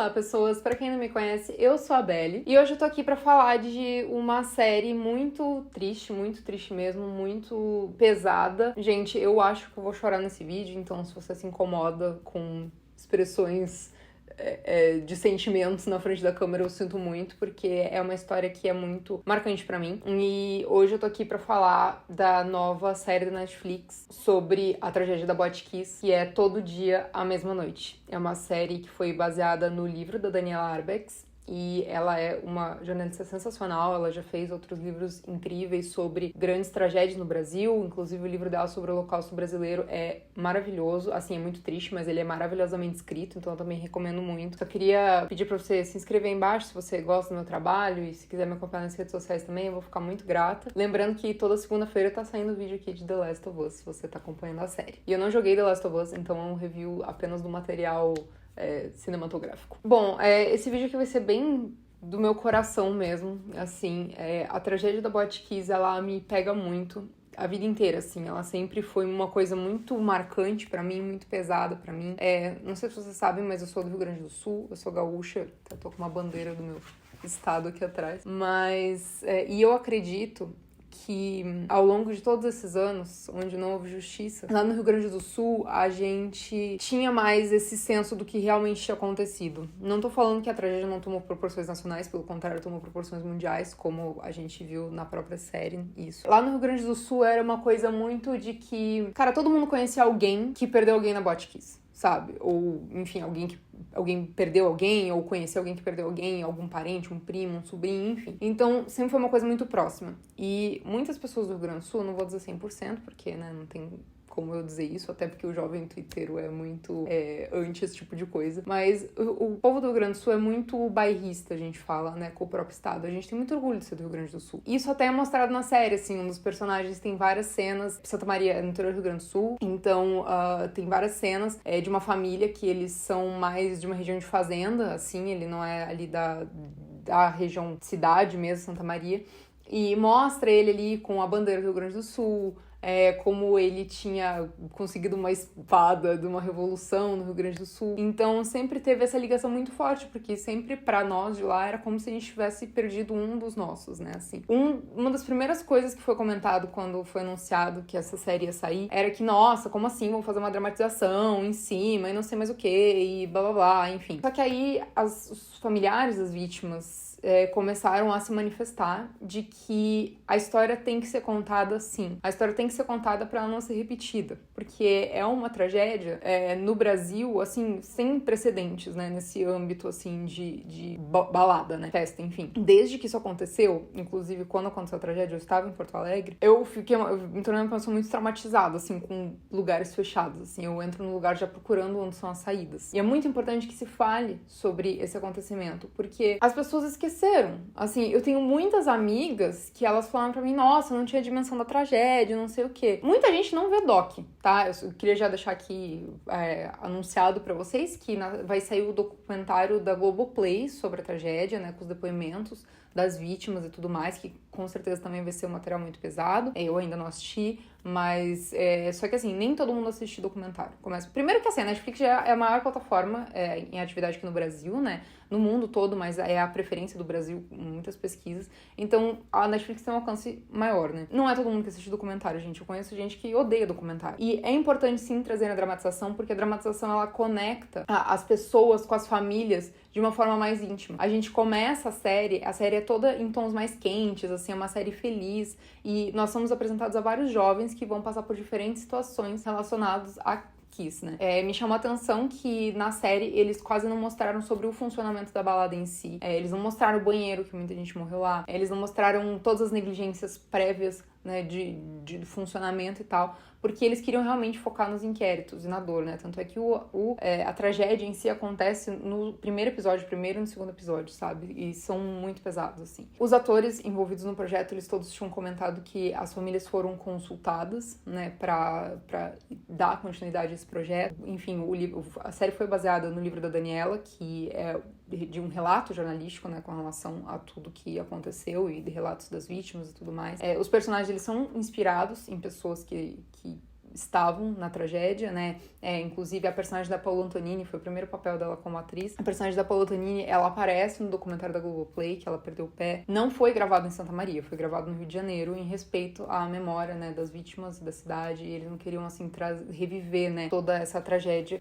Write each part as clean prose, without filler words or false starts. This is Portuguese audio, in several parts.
Olá, pessoas! Pra quem não me conhece, eu sou a Belle e hoje eu tô aqui pra falar de uma série muito triste mesmo, muito pesada. Gente, eu acho que eu vou chorar nesse vídeo, então se você se incomoda com expressões de sentimentos na frente da câmera, eu sinto muito, porque é uma história que é muito marcante pra mim. E hoje eu tô aqui pra falar da nova série da Netflix sobre a tragédia da Botkiss, que é Todo Dia, a Mesma Noite. É uma série que foi baseada no livro da Daniela Arbex, e ela é uma jornalista sensacional. Ela já fez outros livros incríveis sobre grandes tragédias no Brasil, inclusive o livro dela sobre o Holocausto Brasileiro é maravilhoso, assim, é muito triste, mas ele é maravilhosamente escrito, então eu também recomendo muito. Só queria pedir pra você se inscrever aí embaixo se você gosta do meu trabalho e se quiser me acompanhar nas redes sociais também, eu vou ficar muito grata. Lembrando que toda segunda-feira tá saindo vídeo aqui de The Last of Us, se você tá acompanhando a série. E eu não joguei The Last of Us, então é um review apenas do material cinematográfico. Bom, esse vídeo aqui vai ser bem do meu coração mesmo, assim, a tragédia da Botkiss, ela me pega muito, a vida inteira, assim, ela sempre foi uma coisa muito marcante pra mim, muito pesada pra mim. Não sei se vocês sabem, mas eu sou do Rio Grande do Sul, eu sou gaúcha, eu tô com uma bandeira do meu estado aqui atrás, mas, e eu acredito que ao longo de todos esses anos, onde não houve justiça, lá no Rio Grande do Sul, a gente tinha mais esse senso do que realmente tinha acontecido. Não tô falando que a tragédia não tomou proporções nacionais, pelo contrário, tomou proporções mundiais, como a gente viu na própria série, isso. Lá no Rio Grande do Sul era uma coisa muito de que, cara, todo mundo conhecia alguém que perdeu alguém na Botkiss, sabe? Ou, enfim, alguém perdeu alguém, ou conheceu alguém que perdeu alguém, algum parente, um primo, um sobrinho, enfim. Então, sempre foi uma coisa muito próxima. E muitas pessoas do Rio Grande do Sul, não vou dizer 100%, porque, né, não tem como eu dizer isso, até porque o jovem twitteiro é muito anti esse tipo de coisa. Mas o povo do Rio Grande do Sul é muito bairrista, a gente fala, né, com o próprio estado. A gente tem muito orgulho de ser do Rio Grande do Sul. Isso até é mostrado na série, assim, um dos personagens tem várias cenas. Santa Maria é no interior do Rio Grande do Sul, então tem várias cenas de uma família que eles são mais de uma região de fazenda, assim, ele não é ali da região cidade mesmo, Santa Maria. E mostra ele ali com a bandeira do Rio Grande do Sul, como ele tinha conseguido uma espada de uma revolução no Rio Grande do Sul. Então sempre teve essa ligação muito forte, porque sempre pra nós de lá era como se a gente tivesse perdido um dos nossos, né, assim. Uma das primeiras coisas que foi comentado quando foi anunciado que essa série ia sair era que, nossa, como assim, vão fazer uma dramatização em cima e não sei mais o que, e blá blá blá, enfim. Só que aí os familiares das vítimas começaram a se manifestar de que a história tem que ser contada assim. A história tem que ser contada para ela não ser repetida, porque é uma tragédia no Brasil, assim, sem precedentes, né, nesse âmbito, assim, de balada, né, festa, enfim. Desde que isso aconteceu, inclusive quando aconteceu a tragédia, eu estava em Porto Alegre, eu me tornei uma pessoa muito traumatizada, assim, com lugares fechados, assim, eu entro no lugar já procurando onde são as saídas. E é muito importante que se fale sobre esse acontecimento, porque as pessoas esqueceram. Assim, eu tenho muitas amigas que elas falaram pra mim, nossa, eu não tinha dimensão da tragédia, não sei o quê. Muita gente não vê doc, tá? Eu queria já deixar aqui anunciado pra vocês que vai sair o documentário da Globoplay sobre a tragédia, né, com os depoimentos das vítimas e tudo mais, que com certeza também vai ser um material muito pesado. Eu ainda não assisti, mas só que assim, nem todo mundo assiste documentário. Primeiro que assim, a Netflix já é a maior plataforma em atividade aqui no Brasil, né? No mundo todo, mas é a preferência do Brasil em muitas pesquisas. Então, a Netflix tem um alcance maior, né? Não é todo mundo que assiste documentário, gente. Eu conheço gente que odeia documentário. E é importante, sim, trazer a dramatização, porque a dramatização, ela conecta as pessoas com as famílias de uma forma mais íntima. A gente começa a série é toda em tons mais quentes, assim, é uma série feliz, e nós somos apresentados a vários jovens que vão passar por diferentes situações relacionadas a Kiss, né? Me chamou a atenção que na série eles quase não mostraram sobre o funcionamento da balada em si. Eles não mostraram o banheiro, que muita gente morreu lá. Eles não mostraram todas as negligências prévias, né, de funcionamento e tal, porque eles queriam realmente focar nos inquéritos e na dor, né? Tanto é que a tragédia em si acontece no primeiro e no segundo episódio, sabe? E são muito pesados, assim. Os atores envolvidos no projeto, eles todos tinham comentado que as famílias foram consultadas, né, pra dar continuidade a esse projeto. Enfim, a série foi baseada no livro da Daniela, que é de um relato jornalístico, né, com relação a tudo que aconteceu e de relatos das vítimas e tudo mais. Os personagens, eles são inspirados em pessoas que estavam na tragédia, né? Inclusive, a personagem da Paula Antonini, foi o primeiro papel dela como atriz. A personagem da Paula Antonini, ela aparece no documentário da Globoplay, que ela perdeu o pé. Não foi gravado em Santa Maria, foi gravado no Rio de Janeiro, em respeito à memória, né, das vítimas da cidade. E eles não queriam, assim, reviver, né, toda essa tragédia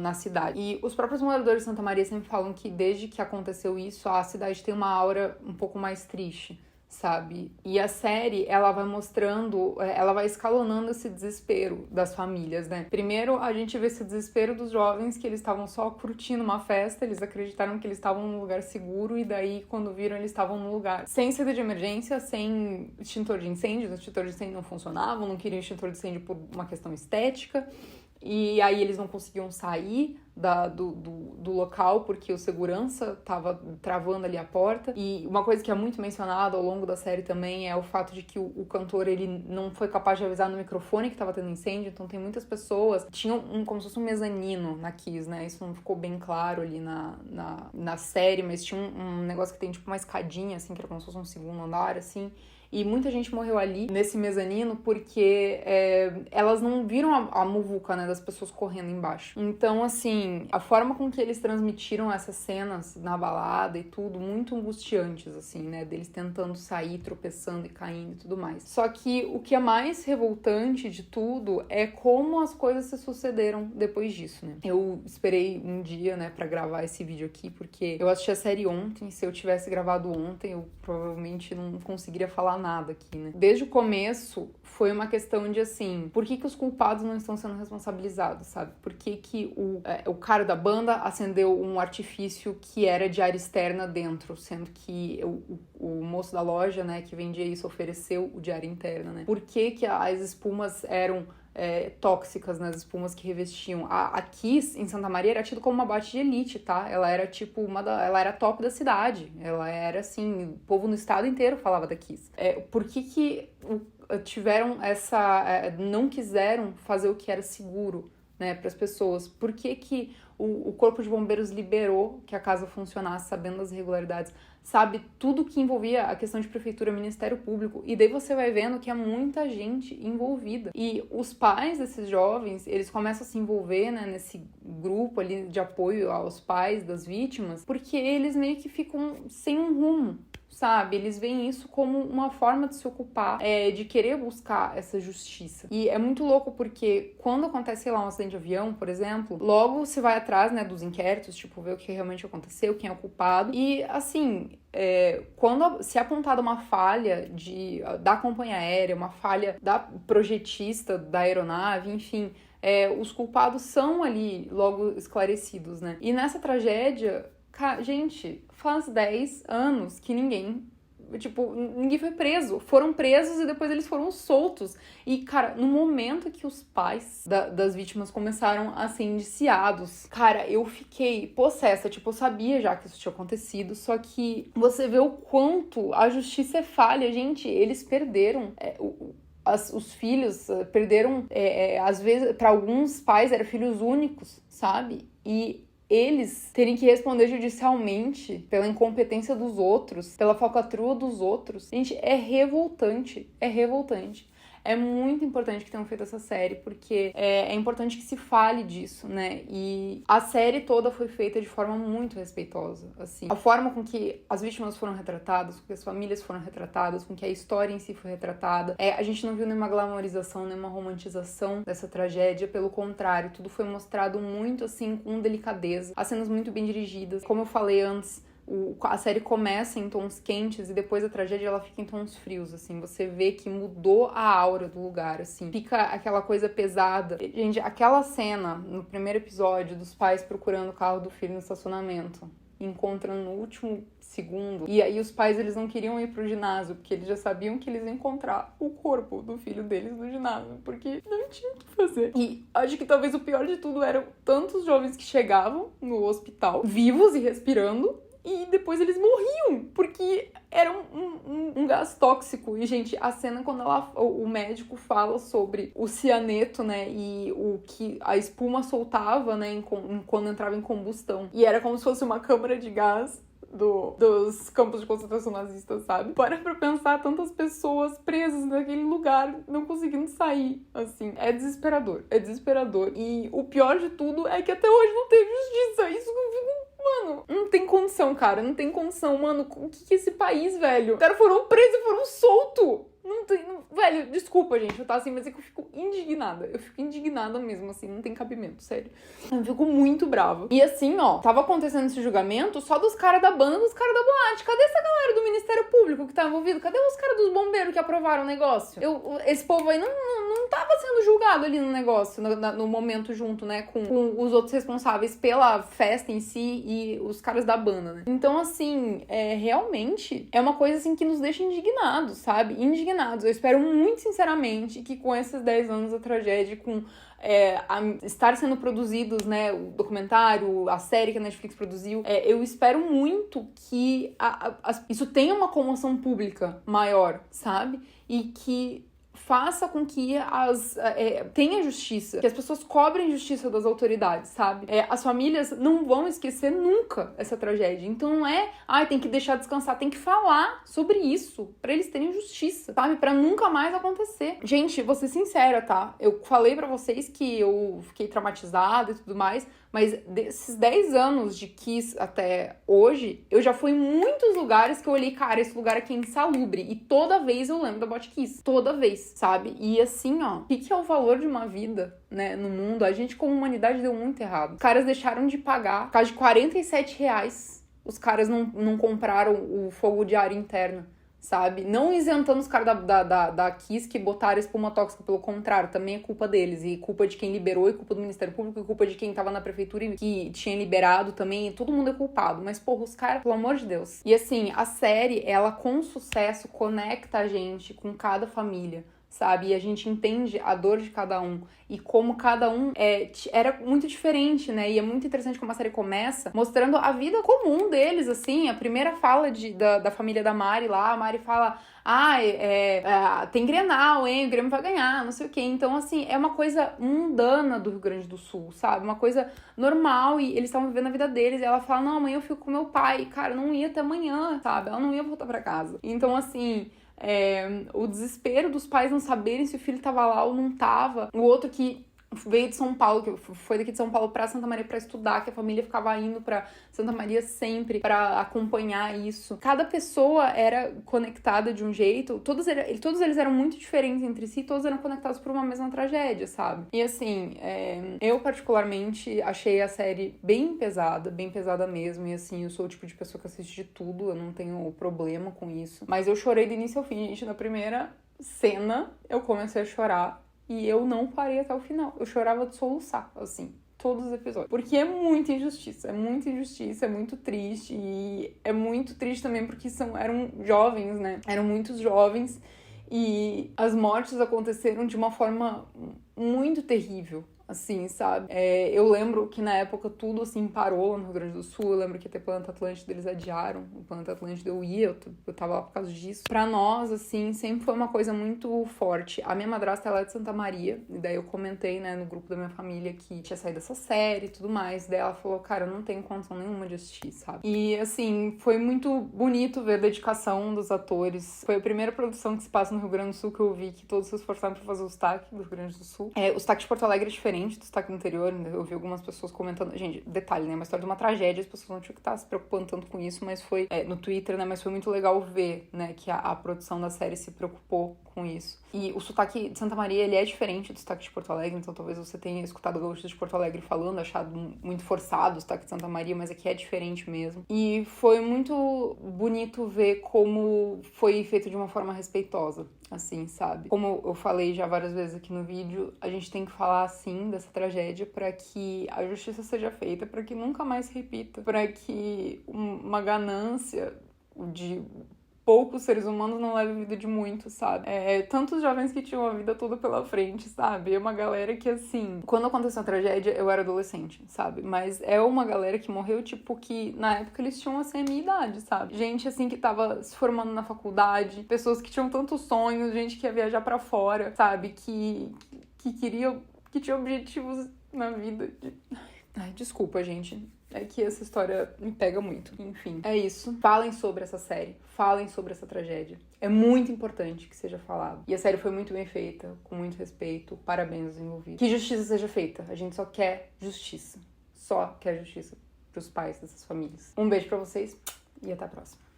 na cidade. E os próprios moradores de Santa Maria sempre falam que desde que aconteceu isso, a cidade tem uma aura um pouco mais triste, sabe? E a série, ela vai mostrando, ela vai escalonando esse desespero das famílias, né? Primeiro, a gente vê esse desespero dos jovens, que eles estavam só curtindo uma festa, eles acreditaram que eles estavam num lugar seguro, e daí, quando viram, eles estavam num lugar sem saída de emergência, sem extintor de incêndio, os extintores de incêndio não funcionavam, não queriam extintor de incêndio por uma questão estética, e aí eles não conseguiam sair do local porque o segurança tava travando ali a porta. E uma coisa que é muito mencionada ao longo da série também é o fato de que o cantor, ele não foi capaz de avisar no microfone que tava tendo incêndio, então tem muitas pessoas que tinham como se fosse um mezanino na Kiss, né? Isso não ficou bem claro ali na série, mas tinha um negócio que tem tipo uma escadinha, assim, que era como se fosse um segundo andar, assim. E muita gente morreu ali, nesse mezanino, porque elas não viram a muvuca, né, das pessoas correndo embaixo. Então, assim, a forma com que eles transmitiram essas cenas na balada e tudo, muito angustiantes, assim, né, deles tentando sair, tropeçando e caindo e tudo mais. Só que o que é mais revoltante de tudo é como as coisas se sucederam depois disso, né. Eu esperei um dia, né, pra gravar esse vídeo aqui, porque eu assisti a série ontem. Se eu tivesse gravado ontem, eu provavelmente não conseguiria falar nada aqui, né? Desde o começo, foi uma questão de, assim, por que os culpados não estão sendo responsabilizados, sabe? Por que o cara da banda acendeu um artifício que era de área externa dentro, sendo que o moço da loja, né, que vendia isso, ofereceu o de área interna, né? Por que as espumas eram tóxicas, nas espumas que revestiam? A Kiss, em Santa Maria, era tido como uma boate de elite, tá? Ela era tipo ela era top da cidade. Ela era, assim, o povo no estado inteiro falava da Kiss. Por que tiveram não quiseram fazer o que era seguro, né, para as pessoas? Por que o Corpo de Bombeiros liberou que a casa funcionasse, sabendo das irregularidades? Sabe, tudo que envolvia a questão de prefeitura, Ministério Público, e daí você vai vendo que há muita gente envolvida. E os pais desses jovens, eles começam a se envolver, né, nesse grupo ali de apoio aos pais das vítimas, porque eles meio que ficam sem um rumo, sabe? Eles veem isso como uma forma de se ocupar, de querer buscar essa justiça. E é muito louco porque quando acontece, sei lá, um acidente de avião, por exemplo, logo você vai atrás, né, dos inquéritos, tipo, ver o que realmente aconteceu, quem é o culpado. E, assim, quando se é apontada uma falha da companhia aérea, uma falha da projetista da aeronave, enfim, os culpados são ali logo esclarecidos, né? E nessa tragédia, gente, faz 10 anos que ninguém foi preso. Foram presos e depois eles foram soltos. E, cara, no momento que os pais das vítimas começaram a ser indiciados, cara, eu fiquei possessa. Tipo, eu sabia já que isso tinha acontecido, só que você vê o quanto a justiça é falha. Gente, eles perderam os filhos, perderam, às vezes, para alguns pais eram filhos únicos, sabe? E eles terem que responder judicialmente pela incompetência dos outros, pela falcatrua dos outros. Gente, é revoltante. É revoltante. É muito importante que tenham feito essa série, porque é importante que se fale disso, né? E a série toda foi feita de forma muito respeitosa, assim. A forma com que as vítimas foram retratadas, com que as famílias foram retratadas, com que a história em si foi retratada. A gente não viu nenhuma glamorização, nenhuma romantização dessa tragédia, pelo contrário, tudo foi mostrado muito, assim, com delicadeza. As cenas muito bem dirigidas. Como eu falei antes, a série começa em tons quentes e depois a tragédia ela fica em tons frios, assim. Você vê que mudou a aura do lugar, assim. Fica aquela coisa pesada. Gente, aquela cena no primeiro episódio dos pais procurando o carro do filho no estacionamento, encontrando no último segundo. E aí os pais, eles não queriam ir pro ginásio, porque eles já sabiam que eles iam encontrar o corpo do filho deles no ginásio, porque não tinha o que fazer. E acho que talvez o pior de tudo eram tantos jovens que chegavam no hospital, vivos e respirando, e depois eles morriam, porque era um gás tóxico. E, gente, a cena quando o médico fala sobre o cianeto, né, e o que a espuma soltava, né, quando entrava em combustão. E era como se fosse uma câmara de gás dos campos de concentração nazistas, sabe? Para pra pensar tantas pessoas presas naquele lugar, não conseguindo sair, assim. É desesperador. É desesperador. E o pior de tudo é que até hoje não teve justiça. Isso que eu fico... Mano, não tem condição, cara. Não tem condição. Mano, o que é esse país, velho? Os caras foram presos e foram soltos. Não tem... Velho, desculpa, gente. Eu tava assim, mas é que eu fico indignada. Eu fico indignada mesmo, assim. Não tem cabimento, sério. Eu fico muito brava. E assim, ó, tava acontecendo esse julgamento só dos caras da banda, dos caras da boate. Cadê essa galera do Ministério Público que tá envolvido? Cadê os caras dos bombeiros que aprovaram o negócio? Esse povo aí não tava sendo julgado ali no negócio, no momento junto, né, com os outros responsáveis pela festa em si e os caras da banda, né? Então, assim, realmente é uma coisa, assim, que nos deixa indignados, sabe? Indignados. Eu espero muito sinceramente que com esses 10 anos da tragédia, com estar sendo produzidos, né, o documentário, a série que a Netflix produziu, eu espero muito que isso tenha uma comoção pública maior, sabe? E que faça com que tenha justiça, que as pessoas cobrem justiça das autoridades, sabe? As famílias não vão esquecer nunca essa tragédia. Então não tem que deixar descansar, tem que falar sobre isso, pra eles terem justiça, sabe? Pra nunca mais acontecer. Gente, vou ser sincera, tá? Eu falei pra vocês que eu fiquei traumatizada e tudo mais, mas desses 10 anos de Kiss até hoje, eu já fui em muitos lugares que eu olhei, cara, esse lugar aqui é insalubre. E toda vez eu lembro da Boate Kiss. Toda vez, sabe? E assim, ó, o que é o valor de uma vida, né, no mundo? A gente, como humanidade, deu muito errado. Os caras deixaram de pagar. Por causa de R$47, os caras não compraram o fogo de ar interno, sabe? Não isentando os caras da Kiss que botaram espuma tóxica, pelo contrário, também é culpa deles, e culpa de quem liberou, e culpa do Ministério Público, e culpa de quem tava na prefeitura e que tinha liberado também, e todo mundo é culpado, mas porra, os caras, pelo amor de Deus. E assim, a série, ela com sucesso conecta a gente com cada família, sabe? E a gente entende a dor de cada um e como cada um era muito diferente, né? E é muito interessante como a série começa mostrando a vida comum deles, assim. A primeira fala da família da Mari lá, a Mari fala: tem Grenal, hein? O Grêmio vai ganhar, não sei o quê. Então, assim, é uma coisa mundana do Rio Grande do Sul, sabe? Uma coisa normal, e eles estavam vivendo a vida deles. E ela fala: não, amanhã eu fico com meu pai. Cara, não ia até amanhã, sabe? Ela não ia voltar pra casa. Então, assim... o desespero dos pais não saberem se o filho tava lá ou não tava. O outro que veio de São Paulo, que foi daqui de São Paulo pra Santa Maria pra estudar, que a família ficava indo pra Santa Maria sempre pra acompanhar isso. Cada pessoa era conectada de um jeito, todos eles eram muito diferentes entre si, todos eram conectados por uma mesma tragédia, sabe? E assim, eu particularmente achei a série bem pesada mesmo, e assim, eu sou o tipo de pessoa que assiste de tudo, eu não tenho problema com isso. Mas eu chorei do início ao fim, gente, na primeira cena eu comecei a chorar, e eu não parei até o final. Eu chorava de soluçar, assim, todos os episódios. Porque é muita injustiça, é muito triste. E é muito triste também porque eram jovens, né? Eram muitos jovens. E as mortes aconteceram de uma forma muito terrível, assim, sabe? Eu lembro que na época tudo, assim, parou no Rio Grande do Sul. Eu lembro que até Planeta Atlântida eles adiaram. O Planeta Atlântida eu tava lá por causa disso. Pra nós, assim, sempre foi uma coisa muito forte. A minha madrasta, ela é de Santa Maria. E daí eu comentei, né, no grupo da minha família que tinha saído dessa série e tudo mais. Daí ela falou: cara, eu não tenho condição nenhuma de assistir, sabe? E, assim, foi muito bonito ver a dedicação dos atores. Foi a primeira produção que se passa no Rio Grande do Sul que eu vi que todos se esforçaram pra fazer o sotaque do Rio Grande do Sul. O sotaque de Porto Alegre é diferente do sotaque do interior. Eu vi algumas pessoas comentando, gente, detalhe, né, uma história de uma tragédia, as pessoas não tinham que estar se preocupando tanto com isso, mas foi no Twitter, né, mas foi muito legal ver, né, que a produção da série se preocupou com isso. E o sotaque de Santa Maria, ele é diferente do sotaque de Porto Alegre, então talvez você tenha escutado gaúchos de Porto Alegre falando, achado muito forçado o sotaque de Santa Maria, mas aqui é diferente mesmo. E foi muito bonito ver como foi feito de uma forma respeitosa, assim, sabe? Como eu falei já várias vezes aqui no vídeo, a gente tem que falar, assim, dessa tragédia para que a justiça seja feita, para que nunca mais se repita, para que uma ganância de poucos seres humanos não leve a vida de muitos, sabe? Tantos jovens que tinham a vida toda pela frente, sabe? É uma galera que, assim... Quando aconteceu a tragédia, eu era adolescente, sabe? Mas é uma galera que morreu, tipo, que na época eles tinham, assim, a minha idade, sabe? Gente, assim, que tava se formando na faculdade, pessoas que tinham tantos sonhos, gente que ia viajar pra fora, sabe? Que queria... que tinha objetivos na vida. Ai, desculpa, gente. É que essa história me pega muito. Enfim, é isso. Falem sobre essa série. Falem sobre essa tragédia. É muito importante que seja falado. E a série foi muito bem feita, com muito respeito. Parabéns aos envolvidos. Que justiça seja feita. A gente só quer justiça. Só quer justiça pros pais dessas famílias. Um beijo pra vocês e até a próxima.